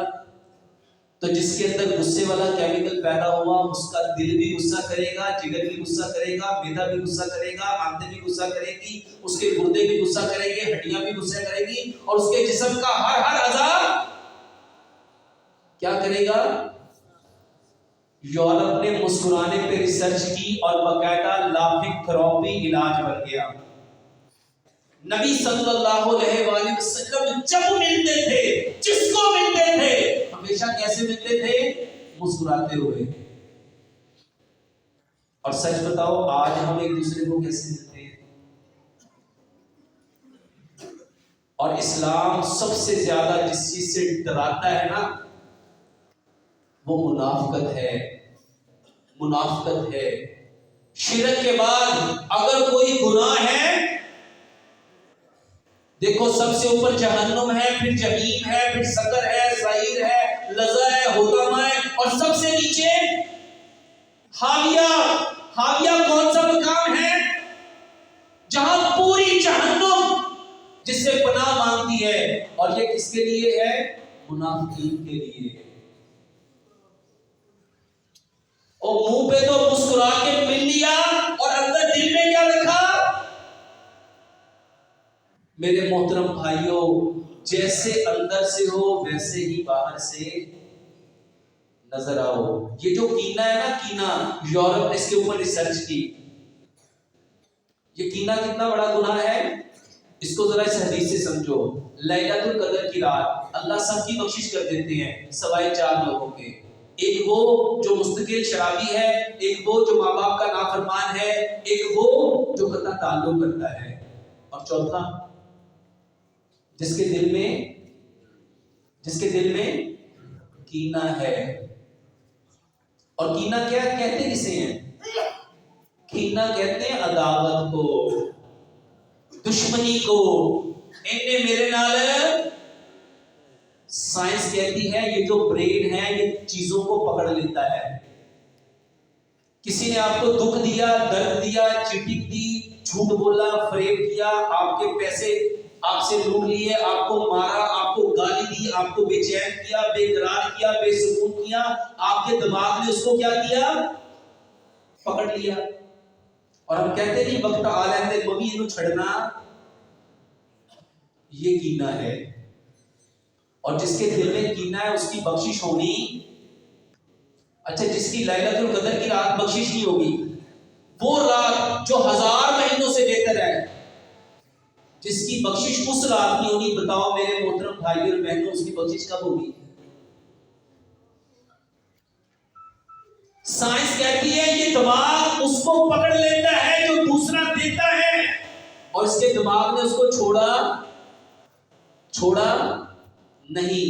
تو جس کے اندر غصے والا کیمیکل پیدا ہوا اس کا دل بھی غصہ کرے گا، جگر بھی غصہ کرے گا، معدہ بھی غصہ کرے گا، آنتیں بھی غصہ کرے گی، اس کے گردے بھی غصہ کریں گے، ہڈیاں بھی غصہ کرے گی اور اس کے جسم کا ہر اعضا کیا کرے گا؟ یورپ نے مسکرانے پہ ریسرچ کی اور باقاعدہ لافنگ تھراپی علاج بن گیا. نبی صلی اللہ علیہ وآلہ وسلم جب ملتے تھے جس کو ملتے تھے ہمیشہ کیسے ملتے تھے؟ مسکراتے ہوئے. اور سچ بتاؤ آج ہم ایک دوسرے کو کیسے ملتے ہیں؟ اور اسلام سب سے زیادہ جس چیز سے ڈراتا ہے نا وہ منافقت ہے. منافقت ہے. شرک کے بعد اگر کوئی گناہ ہے دیکھو سب سے اوپر جہنم ہے، پھر جہنم ہے، پھر سقر ہے، سعیر ہے، لظہ ہے، حطمہ ہے اور سب سے نیچے حاویہ. حاویہ کون سا مقام ہے؟ جہاں پوری جہنم جس سے پناہ مانگتی ہے. اور یہ کس کے لیے ہے؟ منافقین کے لیے. اور منہ پہ تو مسکرا کے مل لیا اور اندر دل میں کیا رکھا؟ میرے محترم بھائیوں جیسے اندر سے ہو ویسے ہی باہر سے نظر آؤ. یہ جو کینہ ہے نا، کینہ یورپ نے اس کے اوپر ریسرچ کی. یہ کینہ کتنا بڑا گناہ ہے اس کو ذرا اس حدیث سے سمجھو. لیلۃ القدر کی رات اللہ سب کی بخشش کر دیتے ہیں سوائے 4 لوگوں کے. ایک وہ جو مستقل شرابی ہے، ایک وہ جو ماں باپ کا نافرمان ہے، ایک وہ جو قطع تعلق کرتا ہے، اور چوتھا جس کے دل میں کینہ ہے. اور کینہ کیا کہتے کسے ہیں؟ کینہ کہتے ہیں عداوت کو، دشمنی کو. انہیں میرے نال سائنس کہتی ہے یہ جو برین ہے یہ چیزوں کو پکڑ لیتا ہے. کسی نے آپ کو دکھ دیا، درد دیا، چیٹنگ دی، جھوٹ بولا، فریب کیا، آپ کے پیسے آپ سے لوٹ لیے، آپ کو مارا، آپ کو گالی دی، آپ کو بے چین کیا، بے قرار کیا، بے سکون کیا، آپ کے دماغ نے اس کو کیا کیا؟ پکڑ لیا. اور ہم کہتے نہیں وقت آ لیندے ممی انہوں چھڑنا. یہ کینہ ہے. اور جس کے دل میں کینہ ہے اس کی بخشش ہونی. اچھا جس کی لیلۃ القدر کی رات بخشش نہیں ہوگی، وہ رات جو 1000 مہینوں سے بہتر ہے جس کی بخشش اس رات نہیں ہونی، بتاؤ میرے محترم بھائی اور بہنوں اس کی بخشش کب ہوگی؟ سائنس کہتی ہے یہ دماغ اس کو پکڑ لیتا ہے جو دوسرا دیتا ہے اور اس کے دماغ نے اس کو چھوڑا نہیں.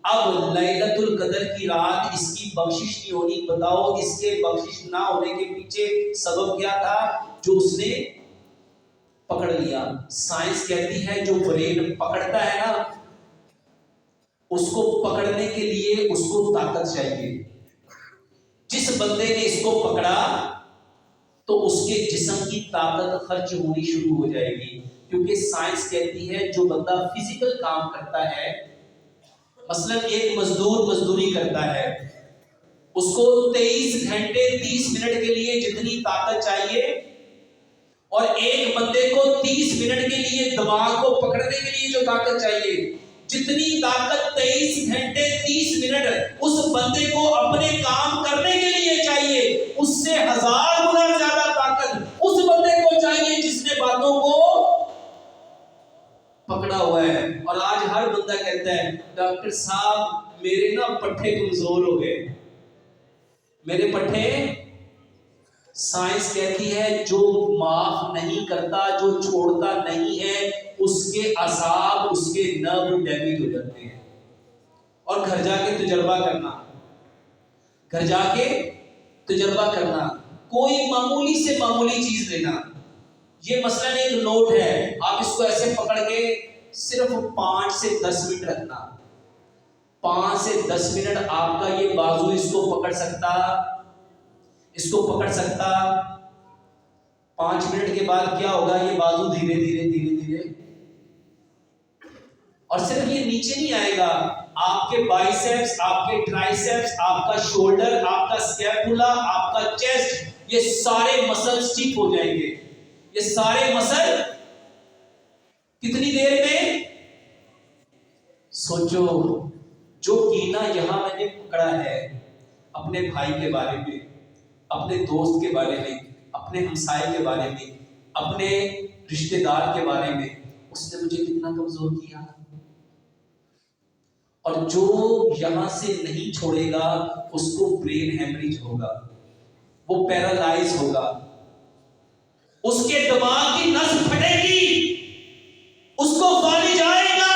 اب لیلۃ القدر کی رات اس کی بخشش نہیں ہونی. بتاؤ اس کے بخشش نہ ہونے کے پیچھے سبب کیا تھا؟ جو اس نے پکڑ لیا. سائنس کہتی ہے جو برین پکڑتا ہے نا اس کو پکڑنے کے لیے اس کو طاقت چاہیے. جس بندے نے اس کو پکڑا تو اس کے جسم کی طاقت خرچ ہونی شروع ہو جائے گی. کیونکہ سائنس کہتی ہے جو بندہ فزیکل کام کرتا ہے، مثلا ایک مزدور مزدوری کرتا ہے، اس کو 23 گھنٹے 30 منٹ کے لیے جتنی طاقت چاہیے، اور ایک بندے کو 30 منٹ کے لیے دماغ کو پکڑنے کے لیے جو طاقت چاہیے، جتنی طاقت 23 گھنٹے 30 منٹ اس بندے کو اپنے کام کرنے کے لیے چاہیے، اس سے 1000 گنا زیادہ طاقت اس بندے کو چاہیے جس نے باتوں کو پکڑا ہوا ہے. اور آج ہر بندہ کہتا ہے ڈاکٹر صاحب میرے نا پٹھے کمزور ہو گئے، میرے پٹھے. سائنس کہتی ہے جو معاف نہیں کرتا، جو چھوڑتا نہیں ہے، اس کے اعصاب، اس کے نرو ڈیمیج ہو جاتے ہیں. اور گھر جا کے تجربہ کرنا، گھر جا کے تجربہ کرنا، کوئی معمولی سے معمولی چیز لینا. یہ مثلاً ایک نوٹ ہے، آپ اس کو ایسے پکڑ کے صرف 5 سے 10 منٹ رکھنا. 5 سے 10 منٹ آپ کا یہ بازو اس کو پکڑ سکتا، اس کو پکڑ سکتا. 5 منٹ کے بعد کیا ہوگا؟ یہ بازو دھیرے دھیرے دھیرے دھیرے، اور صرف یہ نیچے نہیں آئے گا، آپ کے بائیسیپس، آپ کے ٹرائیسیپس، آپ کا شولڈر، آپ کا اسکیپولا، آپ کا چیسٹ، یہ سارے مسل اسٹیف ہو جائیں گے. یہ سارے مسل کتنی دیر میں؟ سوچو. جو کینہ یہاں میں نے پکڑا ہے اپنے بھائی کے بارے میں، اپنے دوست کے بارے میں، اپنے ہمسائے کے بارے میں، اپنے رشتہ دار کے بارے میں، اس نے مجھے کتنا کمزور کیا. اور جو یہاں سے نہیں چھوڑے گا اس کو برین ہیمریج ہوگا، وہ پیرالائز ہوگا، اس کے دماغ کی نس پھٹے گی، اس کو فالج آئے گا،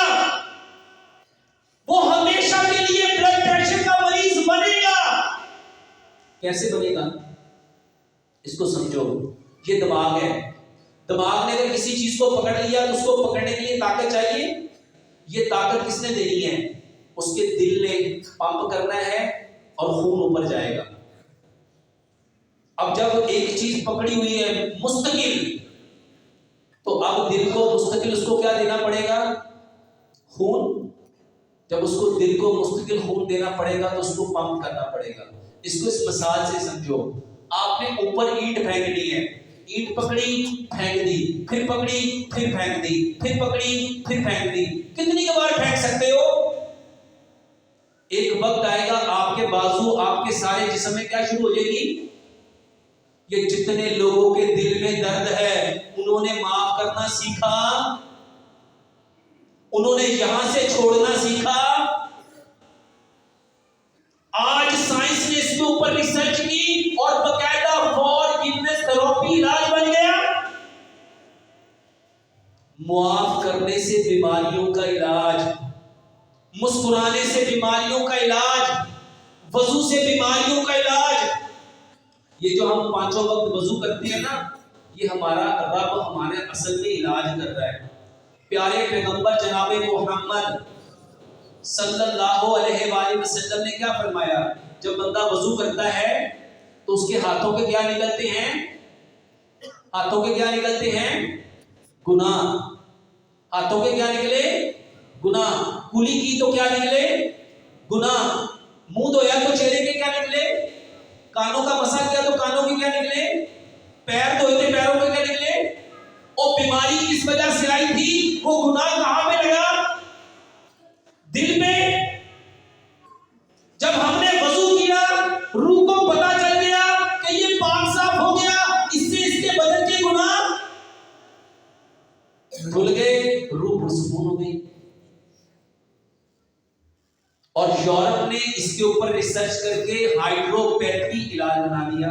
وہ ہمیشہ کے لیے بلڈ پریشر کا مریض بنے گا. کیسے بنے گا؟ اس کو سمجھو. یہ دماغ ہے، دماغ نے اگر کسی چیز کو پکڑ لیا تو اس کو پکڑنے کے لیے طاقت چاہیے. یہ طاقت کس نے دینی ہے؟ اس کے دل نے پمپ کرنا ہے اور خون اوپر جائے گا. اب جب ایک چیز پکڑی ہوئی ہے مستقل، تو اب دل کو مستقل اس کو کیا دینا پڑے گا؟ خون. جب اس کو دل کو مستقل خون دینا پڑے گا تو اس کو پمپ کرنا پڑے گا. اس کو اس مثال سے سمجھو. آپ نے اوپر اینٹ پھینکنی ہے، اینٹ پکڑی پھینک دی، پھر پکڑی پھر پھینک دی، پھر پکڑی پھر پھینک دی. کتنی بار پھینک سکتے ہو؟ ایک وقت آئے گا آپ کے بازو، آپ کے سارے جسم میں کیا شروع ہو جائے گی؟ یہ جتنے لوگوں کے دل میں درد ہے انہوں نے معاف کرنا سیکھا، انہوں نے یہاں سے چھوڑنا سیکھا. آج سائنس نے اس کے اوپر ریسرچ کی اور باقاعدہ فارگیونیس تھراپی علاج بن گیا. معاف کرنے سے بیماریوں کا علاج، مسکرانے سے بیماریوں کا علاج، وضو سے بیماریوں کا علاج. یہ جو ہم 5 وقت وضو کرتے ہیں نا، یہ ہمارا رب ہمارے اصل میں علاج کر رہا ہے. پیارے پیغمبر جناب محمد صلی اللہ علیہ وآلہ وسلم نے کیا فرمایا؟ جب بندہ وضو کرتا ہے تو اس کے ہاتھوں کے کیا نکلتے ہیں؟ ہاتھوں کے کیا نکلتے ہیں؟ گناہ. ہاتھوں کے کیا نکلے؟ گناہ. کلی کی تو کیا نکلے؟ گناہ. منہ دھویا تو چہرے کے کیا نکلے؟ کانوں کا مسا کیا تو کانوں کے کیا نکلے؟ پیر دھوئے تھے پیروں کے کیا نکلے؟ اور بیماری کس وجہ سے آئی تھی؟ وہ گناہ کہاں پہ لگا؟ دل میں. جب ہم نے وضو کیا، روح کو پتا چل گیا کہ یہ پاک صاف ہو گیا، اس سے اس کے بدن کے گناہ دھل گئے، روح پرسکون ہو گئی. اور یورپ نے اس کے اوپر ریسرچ کر کے ہائیڈروپیتھی علاج بنا دیا.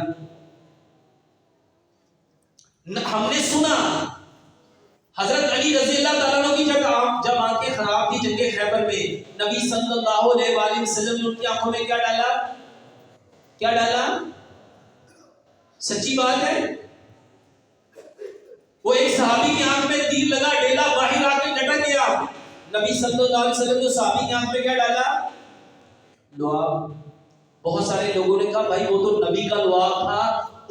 ہم نے سنا حضرت علی رضی اللہ تعالیٰ عنہ کی جب آنکھیں خراب تھی جنگ خیبر میں، نبی صلی اللہ علیہ وآلہ وسلم نے ان کی آنکھوں میں کیا ڈالا؟ کیا ڈالا؟ سچی بات ہے. وہ ایک صحابی کی آنکھ میں تیر لگا، ڈیلا باہر آ کے لٹک گیا. نبی صلی اللہ علیہ وسلم نے صحابی کی آنکھ میں کیا ڈالا؟ لعاب. بہت سارے لوگوں نے کہا بھائی وہ تو نبی کا لعاب تھا،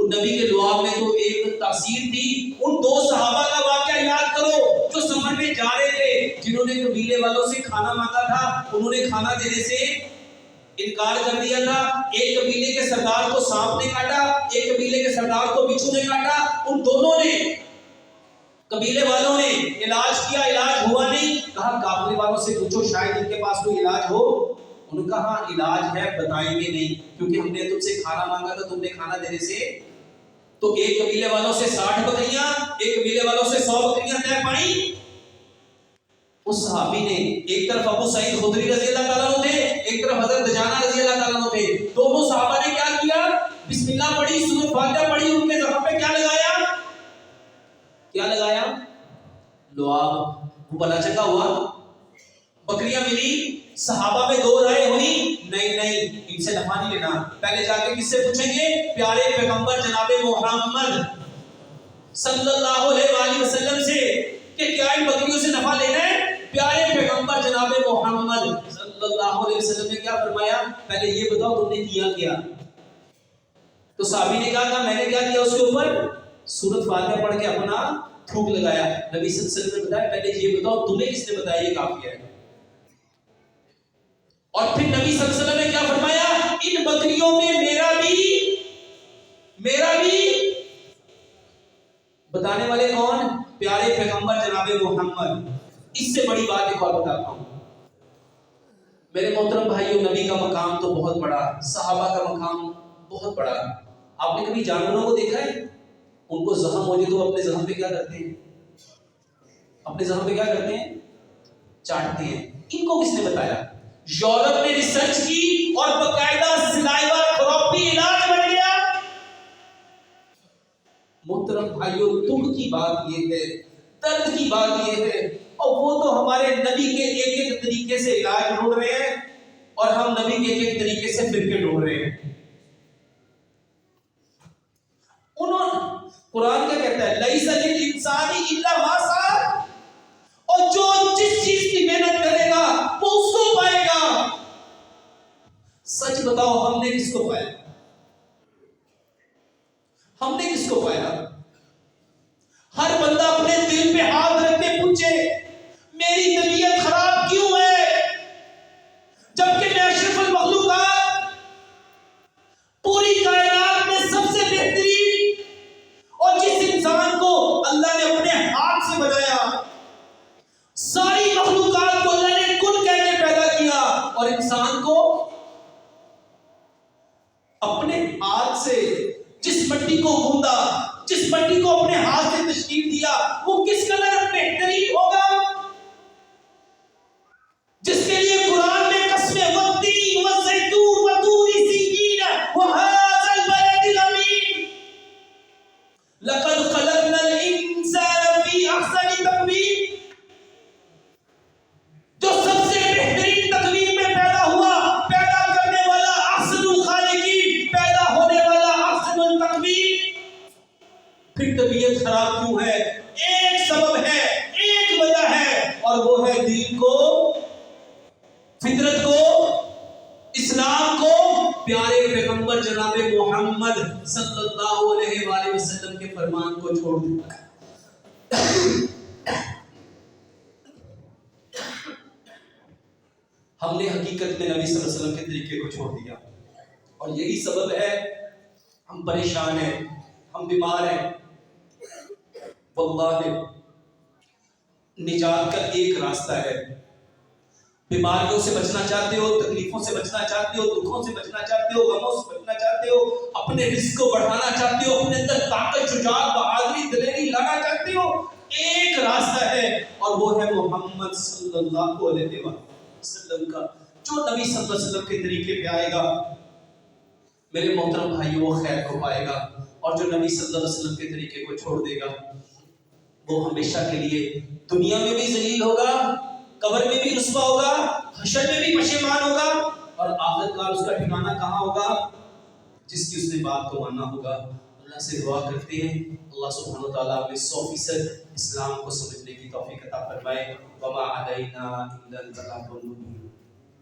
نبی کے لعاب میں تو ایک تاثیر تھی. ان دو صحابہ کا واقعہ یاد کرو جو سفر میں جا رہے تھے, جنہوں نے قبیلے والوں سے کھانا مانگا تھا, انہوں نے کھانا دینے سے انکار کر دیا تھا. ایک قبیلے کے سردار کو سانپ نے کاٹا, ایک قبیلے کے سردار کو بچھو نے کاٹا. ان دونوں نے, قبیلے والوں نے علاج کیا, علاج ہوا نہیں. کہا قافلے والوں سے پوچھو شاید ان کے پاس کوئی علاج ہو. انہوں نے کہا علاج ہے, بتائیں گے نہیں, کیونکہ ہم نے تم سے کھانا مانگا تھا, تم نے کھانا دینے سے. تو ایک قبیلے والوں سے 60 بکریاں, ایک قبیلے والوں سے 100 بکریاں طے پائیں. اس صحابی نے, ایک طرف ابو سعید خدری رضی اللہ تعالیٰ عنہ تھے, ایک طرف حضرت دجانہ رضی اللہ تعالیٰ عنہ تھے. دونوں صحابہ نے کیا کیا, بسم اللہ پڑھی, سورۃ فاتحہ پڑھی, ان کے زخم پہ کیا لگایا, کیا لگایا, لعاب. وہ بلا چکا ہوا, بکریاں ملی. صحابہ میں 2 رائے ہوئی, نہیں ان سے نفع نہیں لینا, پہلے جا کے کس سے پوچھیں گے, پیارے پیغمبر جناب محمد صلی اللہ علیہ وآلہ وسلم سے, کہ کیا ان بکریوں سے نفع لینا ہے. پیارے پیغمبر جناب محمد صلی اللہ علیہ وسلم نے کیا فرمایا, پہلے یہ بتاؤ تم نے کیا کیا. تو صحابی نے کہا میں نے کیا کیا, اس کے اوپر سورۃ فاتحہ پڑھ کے اپنا تھوک لگایا. نبی صلی اللہ علیہ وسلم نے بتایا پہلے یہ بتاؤ تمہیں کس نے بتایا یہ کافی ہے. اور پھر نبی صلی اللہ علیہ وسلم نے کیا فرمایا, ان بکریوں میں میرا بھی بتانے والے کون, پیارے پیغمبر جناب محمد. اس سے بڑی بات ایک اور بتاتا ہوں میرے محترم بھائیوں, نبی کا مقام تو بہت بڑا, صحابہ کا مقام بہت بڑا. آپ نے کبھی جانوروں کو دیکھا ہے, ان کو زخم ہو جائے تو اپنے زخم پہ کیا کرتے ہیں, اپنے زخم پہ کیا کرتے ہیں, چاٹتے ہیں. ان کو کس نے بتایا, یورپ نے ریسرچ کی اور باقاعدہ سلائیوا تھراپی علاج بن گیا. محترم بھائیوں, دکھ کی بات یہ ہے, درد کی بات یہ ہے, اور وہ تو ہمارے نبی کے ایک ایک طریقے سے علاج ڈھونڈ رہے ہیں, اور ہم نبی کے ایک ایک طریقے سے فرقے ڈھونڈ رہے ہیں. قرآن کیا کہتا ہے, لَيْسَ لِلْإِنسَانِ إِلَّا مَا سَعَىٰ, اور جو جس چیز کی محنت کرے گا وہ اس کو پائے گا. سچ بتاؤ ہم نے کس کو پایا, ہم نے کس کو پایا. ہر بندہ اپنے دل پہ ہاتھ رکھ کے پوچھے میری طبیعت خراب کیوں ہے, جبکہ میں اشرف المخلوقات, پوری کائنات میں سب سے بہترین, اور جس انسان کو اللہ نے اپنے ہاتھ سے بنایا, ساری مخلوقات کو اللہ نے کن کہہ کے پیدا کیا, اور انسان کو اپنے ہاتھ سے جس مٹی کو گوندا, جس مٹی کو اپنے ہاتھ سے تشکیل دیا, وہ کس قدر بہترین ہوگا, جس کے لیے قرآن میں قسمیں والتین والزیتون وطور سینین وہذا البلد الامین, لقد خلقنا الانسان فی احسن تقویم, جو سب سے بہترین تقویم میں پیدا ہوا, پیدا کرنے والا احسن الخالقین, پیدا ہونے والا احسن التقویم. پھر طبیعت خراب کیوں ہے, ایک سبب ہے, ایک وجہ ہے, اور وہ ہے دین کو, فطرت کو, اسلام کو, پیارے پیغمبر جناب محمد صلی اللہ علیہ وآلہ وسلم کے فرمان کو چھوڑ دیتا ہے. ہم نے حقیقت میں نبی صلی اللہ علیہ وسلم کے طریقے کو چھوڑ دیا, اور یہی سبب ہے ہم پریشان ہیں, ہم بیمار ہیں. واللہ نجات کا ایک راستہ ہے. بیماریوں سے بچنا چاہتے ہو, تکلیفوں سے بچنا چاہتے ہو, دکھوں سے بچنا چاہتے ہو, غموں سے بچنا چاہتے ہو, اپنے رزق کو بڑھانا چاہتے ہو, اپنے اندر طاقت, شجاعت, بہادری, دلیری لانا چاہتے ہو, ایک راستہ ہے, اور وہ ہے محمد صلی اللہ علیہ وسلم کا. جو نبی صلی اللہ علیہ وسلم کے طریقے پہ آئے گا میرے محترم بھائی وہ خیر کو پائے گا, اور جو نبی صلی اللہ علیہ وسلم کے طریقے کو چھوڑ دے گا وہ ہمیشہ کے لیے دنیا میں بھی ذلیل ہوگا, قبر میں بھی رسوا ہوگا, حشر میں بھی پشیمان ہوگا, اور آخرکار اس کا ٹھکانہ کہاں ہوگا, جس کی اس نے بات کو ماننا ہوگا. اللہ سے دعا کرتے ہیں اللہ سبحانہ وتعالیٰ ہمیں 100% اسلام کو سمجھنے کی توفیق عطا فرمائے. وما علینا الا البلاغ المبین.